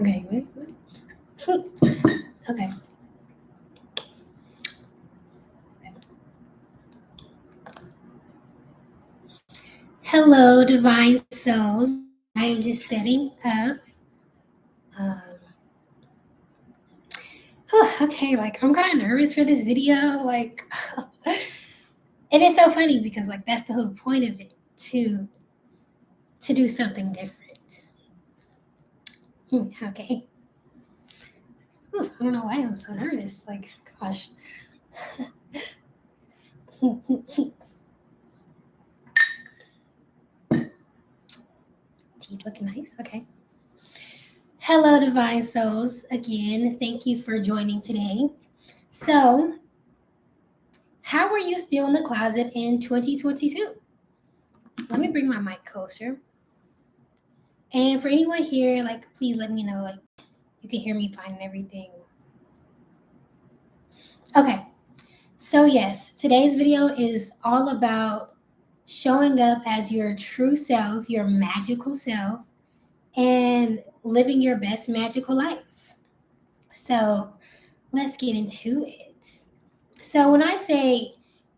Okay, wait. Okay. Hello, divine souls. I am just setting up. Um, okay, like I'm kind of nervous for this video. Like, it is so funny because like that's the whole point of it to do something different. Okay. I don't know why I'm so nervous. Like, gosh. Teeth looking nice. Okay. Hello, divine souls. Again, thank you for joining today. So, how were you still in the closet in 2022? Let me bring my mic closer. And for anyone here, like, please let me know, like, you can hear me fine and everything. Okay. So, yes, today's video is all about showing up as your true self, your magical self, and living your best magical life. So, let's get into it. So, when I say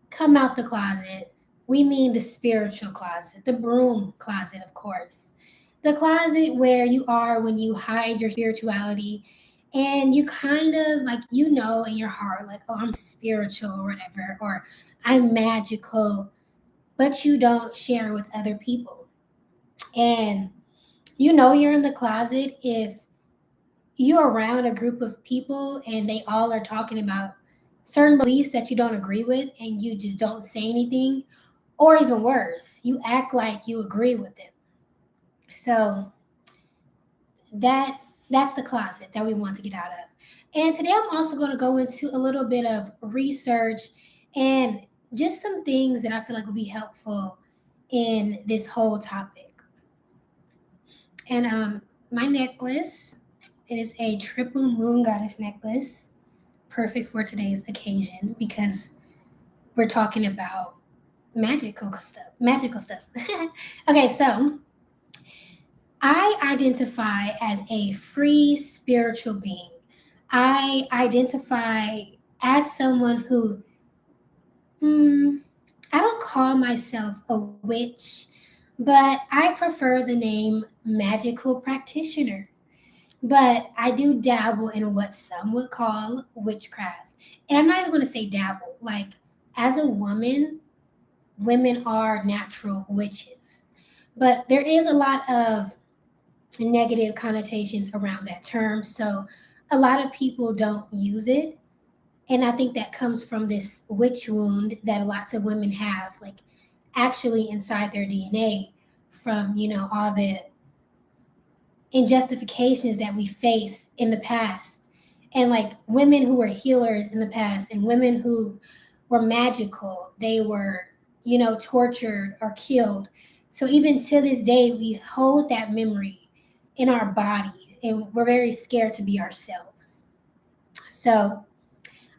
come out the closet, we mean the spiritual closet, the broom closet, of course. The closet where you are when you hide your spirituality and you kind of like, you know, in your heart, like, oh, I'm spiritual or whatever, or I'm magical, but you don't share with other people. And you know, you're in the closet if you're around a group of people and they all are talking about certain beliefs that you don't agree with and you just don't say anything, or even worse, you act like you agree with them. So that's the closet that we want to get out of. And today I'm also going to go into a little bit of research and just some things that I feel like will be helpful in this whole topic. And my necklace, it is a triple moon goddess necklace, perfect for today's occasion because we're talking about magical stuff. Magical stuff. Okay, so I identify as a free spiritual being. I identify as someone who, I don't call myself a witch, but I prefer the name magical practitioner. But I do dabble in what some would call witchcraft. And I'm not even going to say dabble. Like, as a woman, women are natural witches. But there is a lot of negative connotations around that term. So a lot of people don't use it. And I think that comes from this witch wound that lots of women have, like actually inside their DNA from, you know, all the injustifications that we face in the past. And like women who were healers in the past and women who were magical, they were, you know, tortured or killed. So even to this day, we hold that memory in our body and we're very scared to be ourselves. So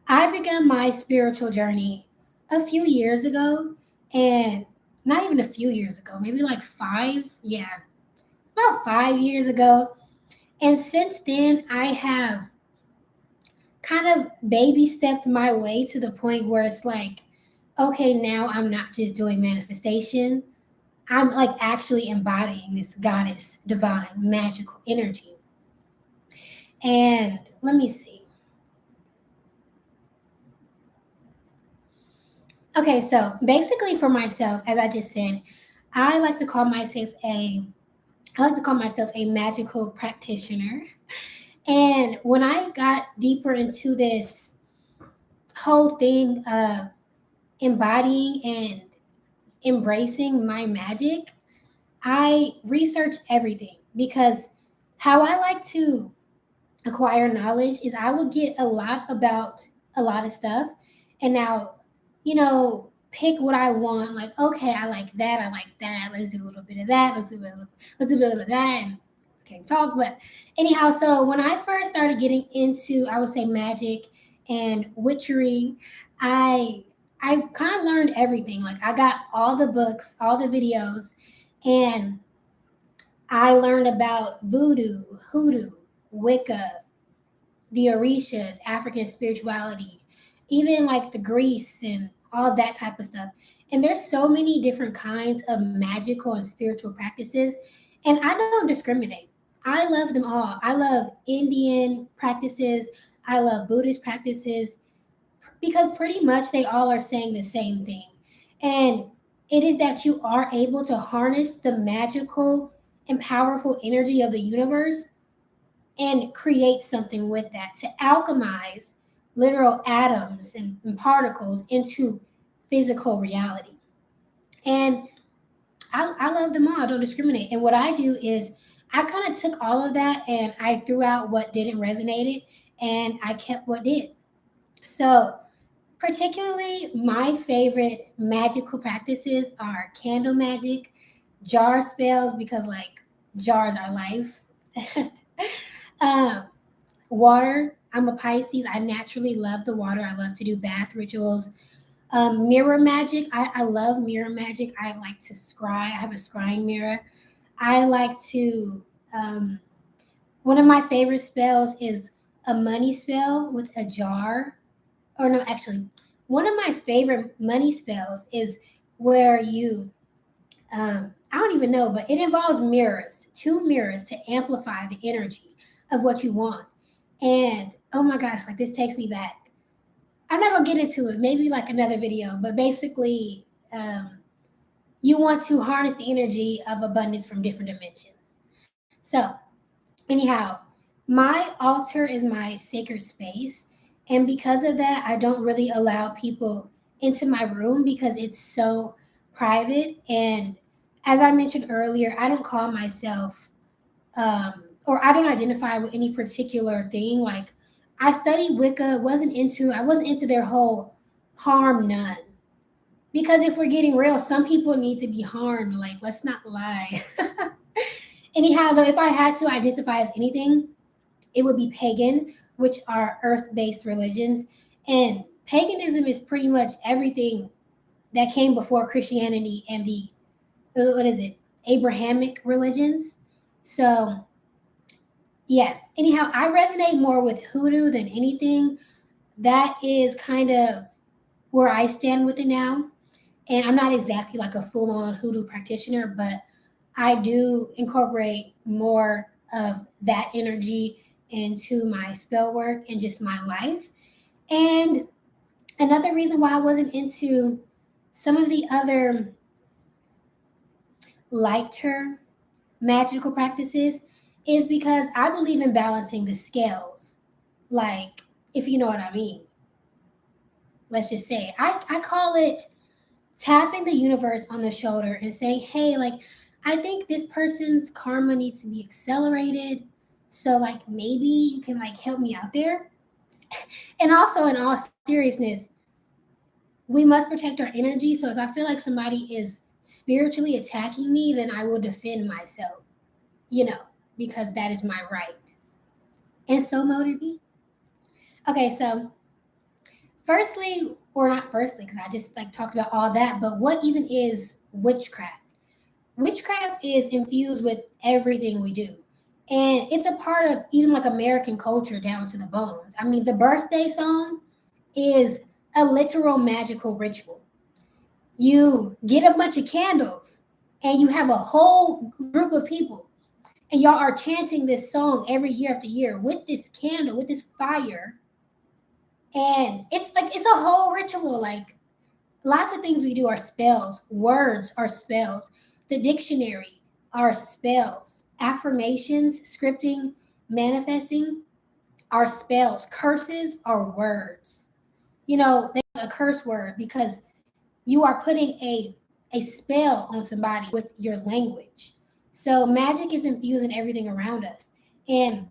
I began my spiritual journey a few years ago, and not even a few years ago, maybe like 5, yeah, about 5 years ago. And since then, I have kind of baby stepped my way to the point where it's like, okay, now I'm not just doing manifestation. I'm like actually embodying this goddess, divine, magical energy. And let me see. Okay, so basically for myself, as I just said, I like to call myself a I like to call myself a magical practitioner. And when I got deeper into this whole thing of embodying and embracing my magic, I research everything because how I like to acquire knowledge is I will get a lot about a lot of stuff and now, you know, pick what I want. Like, okay, I like that, I like that. Let's do a little bit of that. Let's do a little bit of that. And okay, talk. But anyhow, so when I first started getting into, I would say magic and witchery, I I kind of learned everything. Like I got all the books, all the videos, and I learned about voodoo, hoodoo, Wicca, the Orishas, African spirituality, even like the Greece and all that type of stuff. And there's so many different kinds of magical and spiritual practices. And I don't discriminate. I love them all. I love Indian practices. I love Buddhist practices because pretty much they all are saying the same thing. And it is that you are able to harness the magical and powerful energy of the universe and create something with that, to alchemize literal atoms and particles into physical reality. And I love them all. I don't discriminate. And what I do is I kind of took all of that and I threw out what didn't resonate and I kept what did. So, particularly my favorite magical practices are candle magic, jar spells, because like jars are life. um, Water. I'm a Pisces. I naturally love the water. I love to do bath rituals. Mirror magic. I love mirror magic. I like to scry. I have a scrying mirror. I like to. One of my favorite spells is a money spell with a jar. Or no, actually, one of my favorite money spells is where you. I don't even know, but it involves mirrors, two mirrors to amplify the energy of what you want. And oh my gosh, like this takes me back. I'm not gonna get into it, maybe like another video, but basically, you want to harness the energy of abundance from different dimensions. So, anyhow, my altar is my sacred space. And because of that, I don't really allow people into my room because it's so private. And as I mentioned earlier, I don't call myself or I don't identify with any particular thing. Like I studied Wicca, I wasn't into their whole harm none. Because if we're getting real, some people need to be harmed. Like, let's not lie. Anyhow, though, if I had to identify as anything, it would be pagan, which are earth-based religions. And paganism is pretty much everything that came before Christianity and the what is it? Abrahamic religions. So yeah. Anyhow, I resonate more with hoodoo than anything. That is kind of where I stand with it now. And I'm not exactly like a full-on hoodoo practitioner, but I do incorporate more of that energy into my spell work and just my life. And another reason why I wasn't into some of the other lighter magical practices is because I believe in balancing the scales. Like, if you know what I mean. Let's just say I call it tapping the universe on the shoulder and saying, hey, like, I think this person's karma needs to be accelerated. So, like, maybe you can, like, help me out there. And also, in all seriousness, we must protect our energy. So, if I feel like somebody is spiritually attacking me, then I will defend myself, you know, because that is my right. And so mote it be. Okay, so firstly, or not firstly, because I just like talked about all that, but what even is witchcraft? Witchcraft is infused with everything we do. And it's a part of even like American culture down to the bones. I mean, the birthday song is a literal magical ritual. You get a bunch of candles and you have a whole group of people and y'all are chanting this song every year after year with this candle, with this fire. And it's like, it's a whole ritual. Like, lots of things we do are spells. Words are spells. The dictionary are spells. Affirmations, scripting, manifesting are spells. Curses are words. You know, they a curse word because you are putting a spell on somebody with your language. So magic is infusing everything around us. And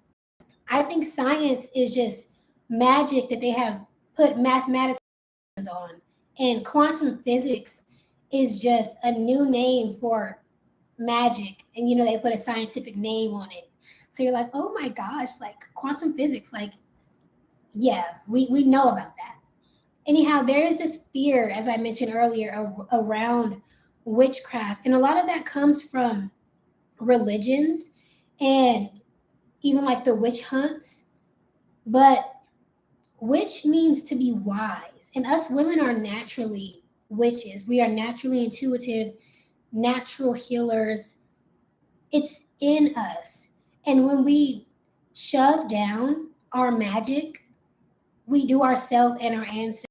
I think science is just magic that they have put mathematical on. And quantum physics is just a new name for magic. And you know, they put a scientific name on it. So you're like, oh my gosh, like quantum physics, like, yeah, we know about that. Anyhow, there is this fear, as I mentioned earlier, around witchcraft. And a lot of that comes from religions and even like the witch hunts. But witch means to be wise. And us women are naturally witches. We are naturally intuitive, natural healers. It's in us. And when we shove down our magic, we do ourselves and our ancestors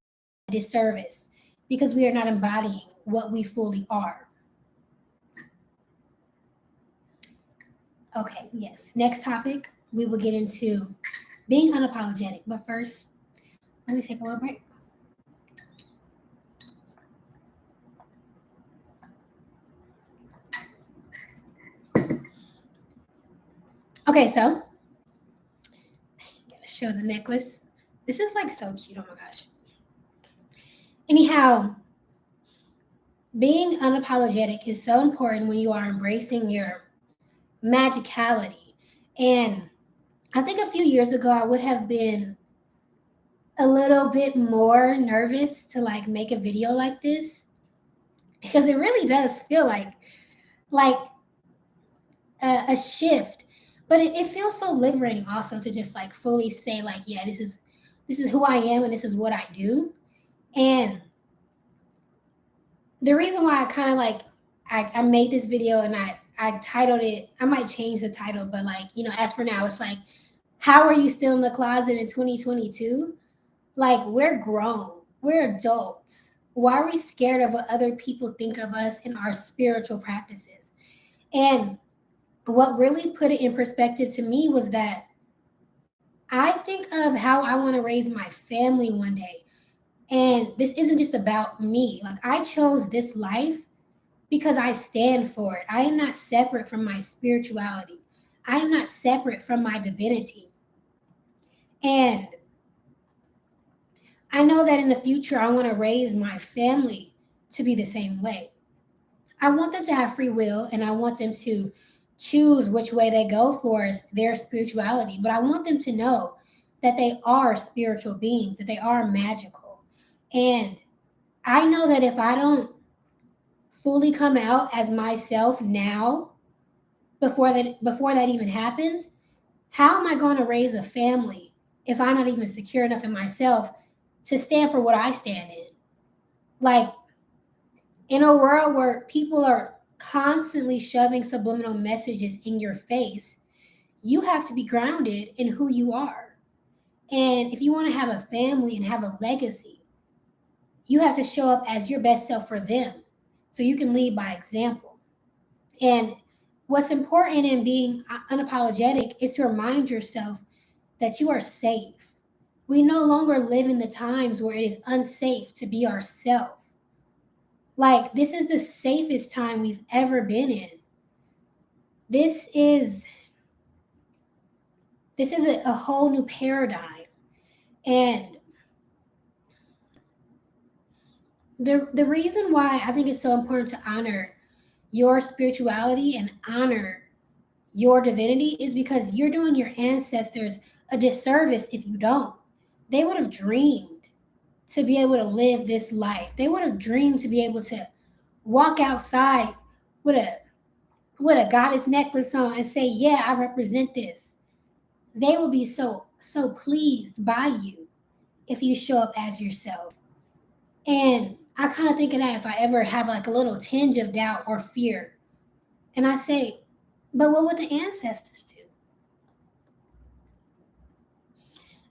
a disservice because we are not embodying what we fully are. Okay, yes. Next topic, we will get into being unapologetic. But first, let me take a little break. Okay, so gotta show the necklace. This is like so cute. Oh my gosh. Anyhow, being unapologetic is so important when you are embracing your magicality. And I think a few years ago, I would have been a little bit more nervous to like make a video like this because it really does feel like a shift, but it feels so liberating also to just like fully say like, yeah, this is who I am and this is what I do. And the reason why I kind of like I made this video and I titled it, I might change the title, but like, you know, as for now, it's like, how are you still in the closet in 2022? Like, we're grown, we're adults. Why are we scared of what other people think of us in our spiritual practices? And what really put it in perspective to me was that I think of how I want to raise my family one day. And this isn't just about me. Like, I chose this life because I stand for it. I am not separate from my spirituality. I am not separate from my divinity. And I know that in the future, I want to raise my family to be the same way. I want them to have free will and I want them to choose which way they go for their spirituality. But I want them to know that they are spiritual beings, that they are magical. And I know that if I don't fully come out as myself now, before that even happens, how am I going to raise a family if I'm not even secure enough in myself to stand for what I stand in? Like, in a world where people are constantly shoving subliminal messages in your face, you have to be grounded in who you are. And if you want to have a family and have a legacy, you have to show up as your best self for them so you can lead by example. And what's important in being unapologetic is to remind yourself that you are safe. We no longer live in the times where it is unsafe to be ourselves. Like, this is the safest time we've ever been in. This is a whole new paradigm. And the reason why I think it's so important to honor your spirituality and honor your divinity is because you're doing your ancestors a disservice if you don't. They would have dreamed to be able to live this life. They would have dreamed to be able to walk outside with a goddess necklace on and say, yeah, I represent this. They will be so pleased by you if you show up as yourself. And I kind of think of that if I ever have like a little tinge of doubt or fear. And I say, but what would the ancestors do?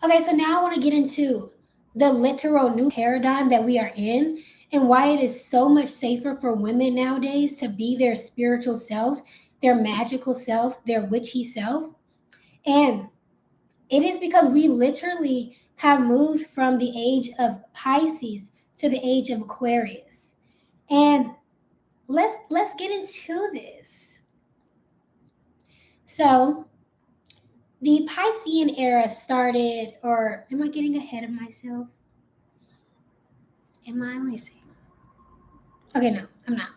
Okay, so now I want to get into the literal new paradigm that we are in and why it is so much safer for women nowadays to be their spiritual selves, their magical self, their witchy self. And it is because we literally have moved from the age of Pisces to the age of Aquarius. And let's get into this. So the Piscean era started, or am I getting ahead of myself? Am I? Let me see. Okay, no, I'm not.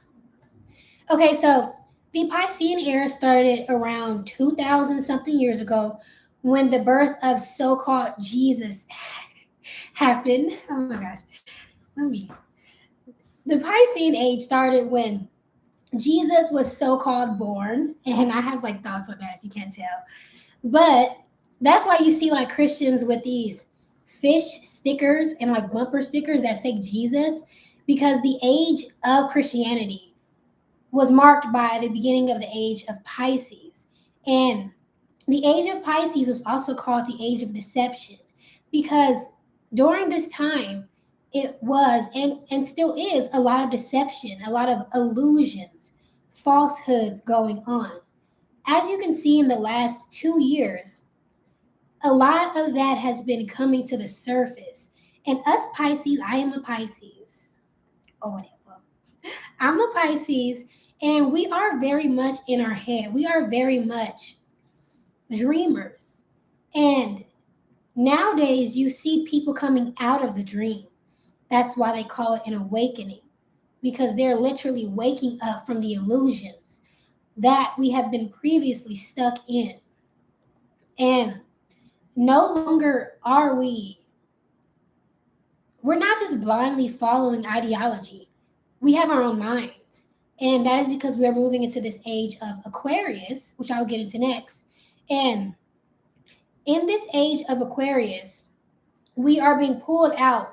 Okay, so the Piscean era started around 2000 something years ago when the birth of so-called Jesus happened. Oh my gosh. The Piscean age started when Jesus was so-called born, and I have like thoughts on that if you can't tell. But that's why you see like Christians with these fish stickers and like bumper stickers that say Jesus, because the age of Christianity was marked by the beginning of the age of Pisces. And the age of Pisces was also called the age of deception, because during this time it was and still is a lot of deception, a lot of illusions, falsehoods going on. As you can see in the last 2 years, a lot of that has been coming to the surface. And us Pisces, I am a Pisces, or whatever. I'm a Pisces, and we are very much in our head. We are very much dreamers. And nowadays, you see people coming out of the dream. That's why they call it an awakening, because they're literally waking up from the illusions that we have been previously stuck in. And no longer are we're not just blindly following ideology. We have our own minds. And that is because we are moving into this age of Aquarius, which I will get into next. And in this age of Aquarius, we are being pulled out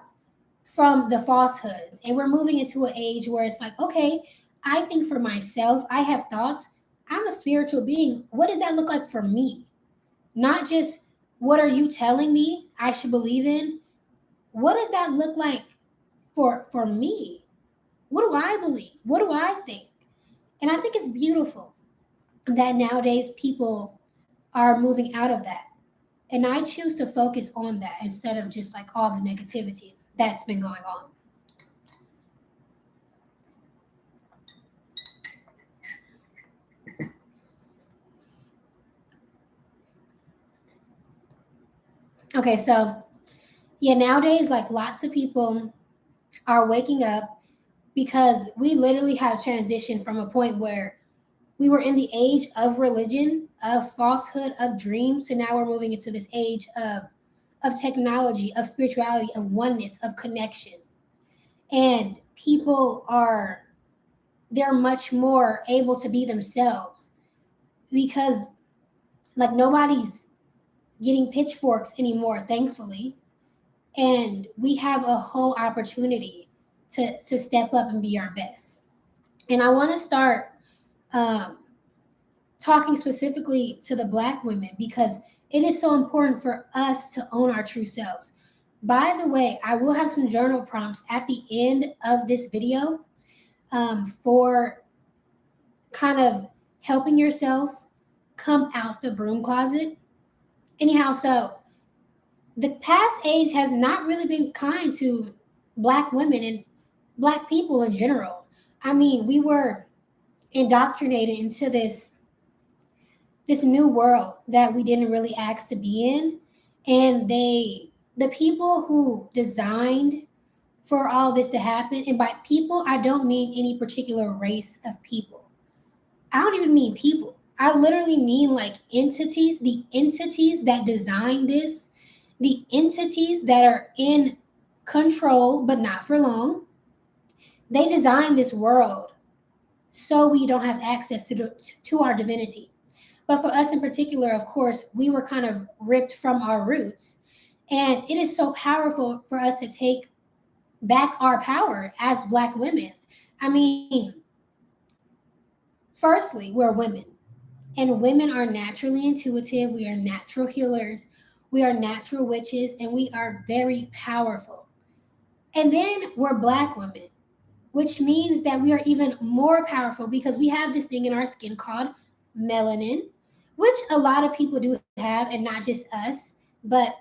from the falsehoods, and we're moving into an age where it's like, okay, I think for myself, I have thoughts, I'm a spiritual being. What does that look like for me? Not just what are you telling me I should believe in? What does that look like for me? What do I believe? What do I think? And I think it's beautiful that nowadays people are moving out of that. And I choose to focus on that instead of just like all the negativity that's been going on. Okay, so yeah, nowadays, like lots of people are waking up because we literally have transitioned from a point where we were in the age of religion, of falsehood, of dreams, to now we're moving into this age of technology, of spirituality, of oneness, of connection. And people are they're much more able to be themselves, because like nobody's getting pitchforks anymore, thankfully. And we have a whole opportunity to step up and be our best. And I want to start um, talking specifically to the Black women, because it is so important for us to own our true selves. By the way, I will have some journal prompts at the end of this video for kind of helping yourself come out the broom closet. Anyhow, so the past age has not really been kind to Black women and Black people in general. I mean, we were indoctrinated into this new world that we didn't really ask to be in. And the people who designed for all this to happen, and by people I don't mean any particular race of people, I don't even mean people, I literally mean like entities, the entities that designed this, the entities that are in control but not for long. They designed this world so we don't have access to our divinity. But for us in particular, of course, we were kind of ripped from our roots. And it is so powerful for us to take back our power as Black women. I mean, firstly, we're women, and women are naturally intuitive. We are natural healers. We are natural witches, and we are very powerful. And then we're Black women, which means that we are even more powerful because we have this thing in our skin called melanin, which a lot of people do have, and not just us, but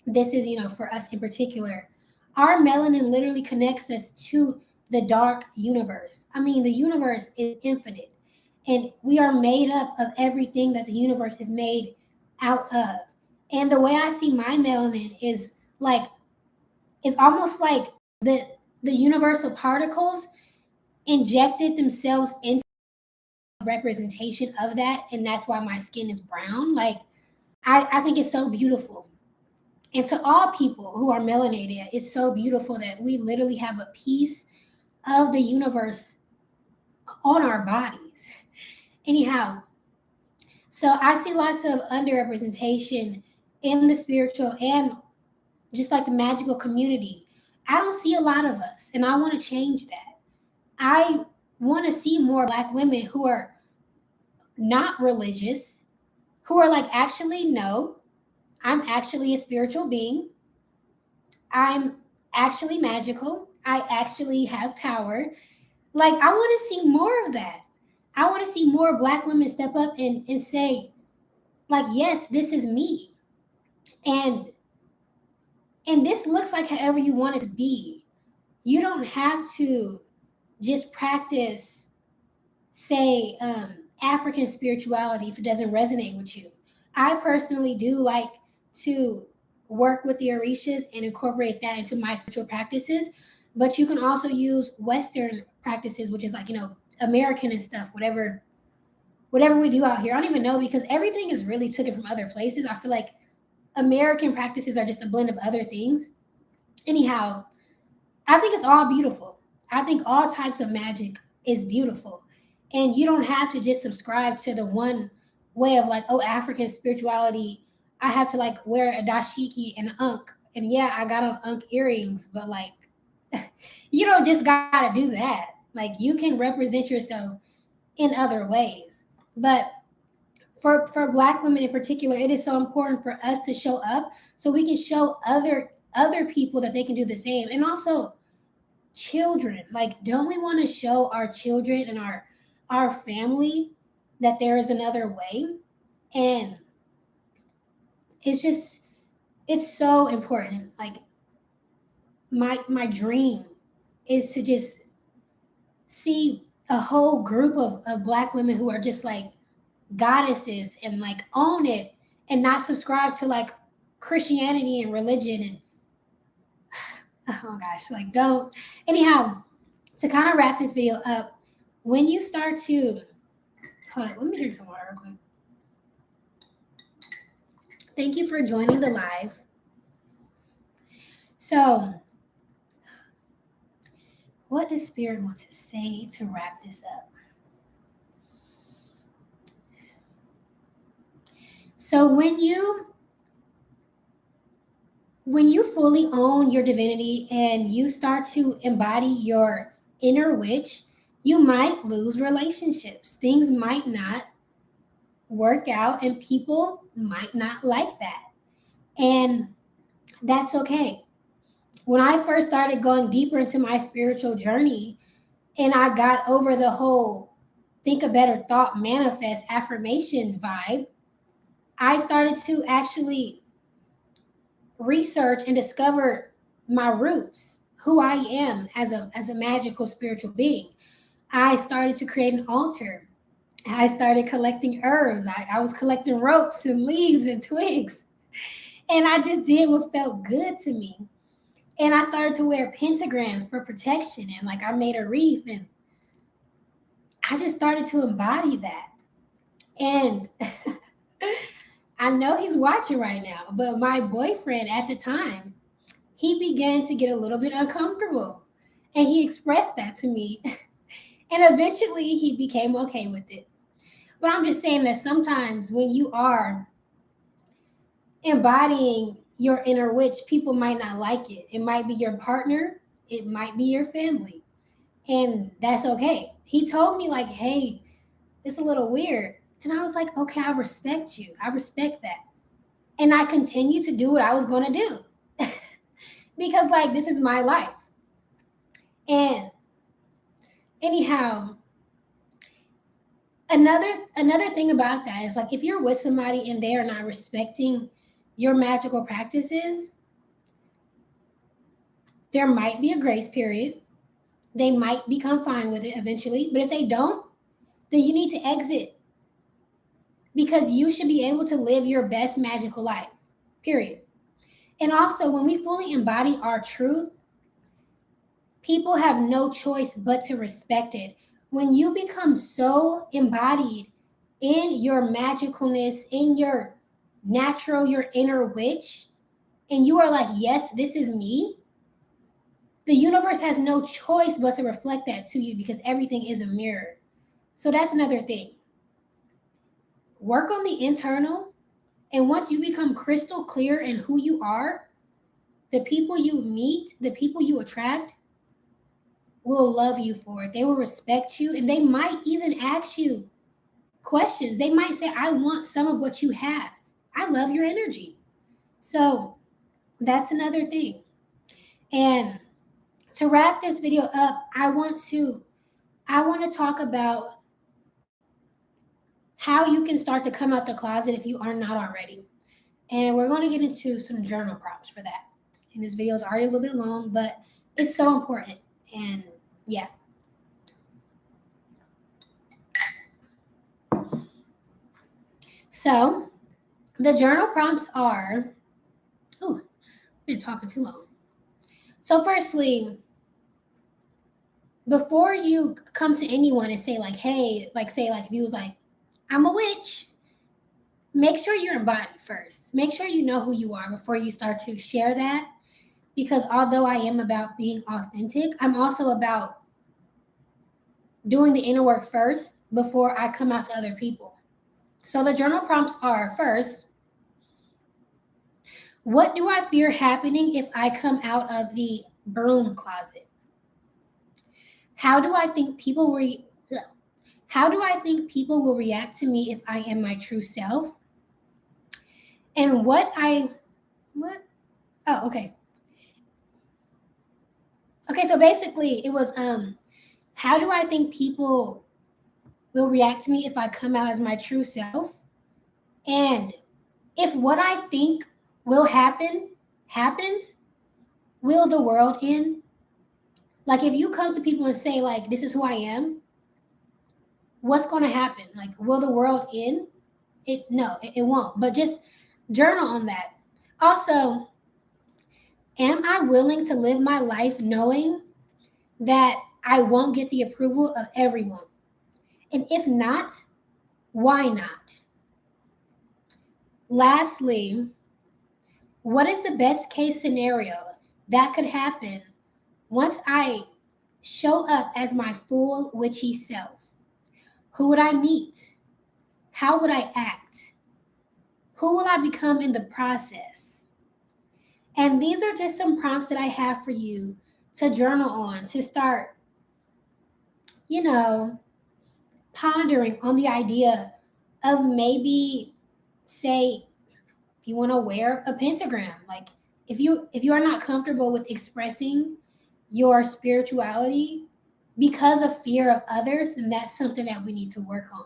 this is, for us in particular. Our melanin literally connects us to the dark universe. I mean, the universe is infinite, and we are made up of everything that the universe is made out of. And the way I see my melanin is like, it's almost like the universal particles injected themselves into representation of that, and that's why my skin is brown. Like, I think it's so beautiful. And to all people who are melanated, it's so beautiful that we literally have a piece of the universe on our bodies. Anyhow, So I see lots of underrepresentation in the spiritual and just like the magical community. I don't see a lot of us, and I want to change that. I want to see more Black women who are not religious, who are like, actually, no, I'm actually a spiritual being. I'm actually magical. I actually have power. Like, I want to see more of that. I want to see more Black women step up and say, like, yes, this is me. And this looks like however you want it to be. You don't have to just practice, say, African spirituality if it doesn't resonate with you. I personally do like to work with the Orishas and incorporate that into my spiritual practices. But you can also use Western practices, which is like, American and stuff, whatever we do out here. I don't even know, because everything is really taken from other places. I feel like American practices are just a blend of other things. Anyhow, I think it's all beautiful. I think all types of magic is beautiful. And you don't have to just subscribe to the one way of like, oh, African spirituality, I have to like wear a dashiki and ankh. And yeah, I got on ankh earrings, but like, you don't just gotta do that. Like, you can represent yourself in other ways. But for Black women in particular, it is so important for us to show up so we can show other people that they can do the same. And also children, like, don't we want to show our children and our family that there is another way? And it's so important. Like, my dream is to just see a whole group of Black women who are just like goddesses and like own it, and not subscribe to like Christianity and religion and oh gosh, like, don't. Anyhow, to kind of wrap this video up, when you start to hold on, let me drink some water real quick. Thank you for joining the live. So, what does Spirit want to say to wrap this up? So when you fully own your divinity and you start to embody your inner witch, you might lose relationships. Things might not work out and people might not like that. And that's okay. When I first started going deeper into my spiritual journey and I got over the whole think a better thought, manifest, affirmation vibe, I started to actually research and discover my roots, who I am as a magical spiritual being. I started to create an altar. I started collecting herbs. I was collecting ropes and leaves and twigs. And I just did what felt good to me. And I started to wear pentagrams for protection. And like, I made a wreath and I just started to embody that. And I know he's watching right now, but my boyfriend at the time, he began to get a little bit uncomfortable. And he expressed that to me. And eventually he became okay with it. But I'm just saying that sometimes when you are embodying your inner witch, people might not like it. It might be your partner, it might be your family. And that's okay. He told me, like, hey, it's a little weird. And I was like, okay, I respect you. I respect that. And I continued to do what I was going to do. Because, like, this is my life. And anyhow, another thing about that is, like, if you're with somebody and they are not respecting your magical practices, there might be a grace period. They might become fine with it eventually. But if they don't, then you need to exit. Because you should be able to live your best magical life, period. And also, when we fully embody our truth, people have no choice but to respect it. When you become so embodied in your magicalness, in your natural, your inner witch, and you are like, yes, this is me, the universe has no choice but to reflect that to you, because everything is a mirror. So that's another thing. work on the internal. And once you become crystal clear in who you are, the people you meet, the people you attract, will love you for it. They will respect you, and they might even ask you questions. They might say, I want some of what you have. I love your energy. So that's another thing. And to wrap this video up, I want to talk about how you can start to come out the closet if you are not already. And we're going to get into some journal prompts for that. And this video is already a little bit long, but it's so important. And yeah. So the journal prompts are, oh, I've been talking too long. So firstly, before you come to anyone and say like, hey, like say like if you was like, I'm a witch, make sure you're embodied first. Make sure you know who you are before you start to share that. Because although I am about being authentic, I'm also about doing the inner work first before I come out to other people. So the journal prompts are, first, what do I fear happening if I come out of the broom closet? How do I think people will react to me if I am my true self? And okay. Okay, so basically it was how do I think people will react to me if I come out as my true self? And if what I think will happen happens, will the world end? Like if you come to people and say like, this is who I am, what's going to happen? Like, will the world end? No, it won't. But just journal on that. Also, am I willing to live my life knowing that I won't get the approval of everyone? And if not, why not? Lastly, what is the best case scenario that could happen once I show up as my full witchy self? Who would I meet? How would I act? Who will I become in the process? And these are just some prompts that I have for you to journal on, to start, pondering on the idea of maybe, say, if you want to wear a pentagram, like if you are not comfortable with expressing your spirituality because of fear of others, then that's something that we need to work on.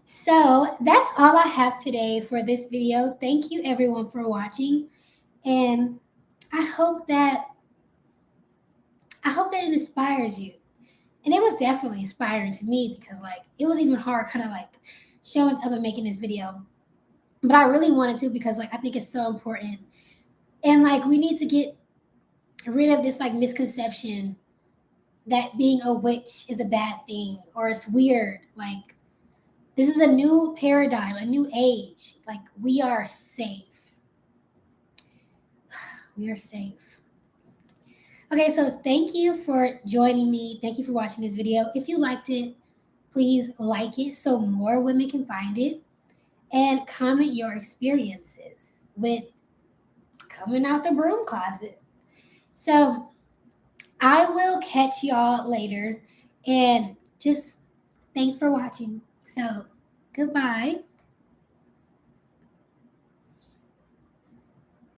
So that's all I have today for this video. Thank you everyone for watching. And I hope that it inspires you. And it was definitely inspiring to me because like it was even hard kind of like showing up and making this video. But I really wanted to because like I think it's so important. And like we need to get rid of this like misconception that being a witch is a bad thing or it's weird. Like this is a new paradigm, a new age. Like we are safe. We are safe. Okay, so thank you for joining me. Thank you for watching this video. If you liked it, please like it so more women can find it. And comment your experiences with coming out the broom closet. So I will catch y'all later. And just thanks for watching. So goodbye.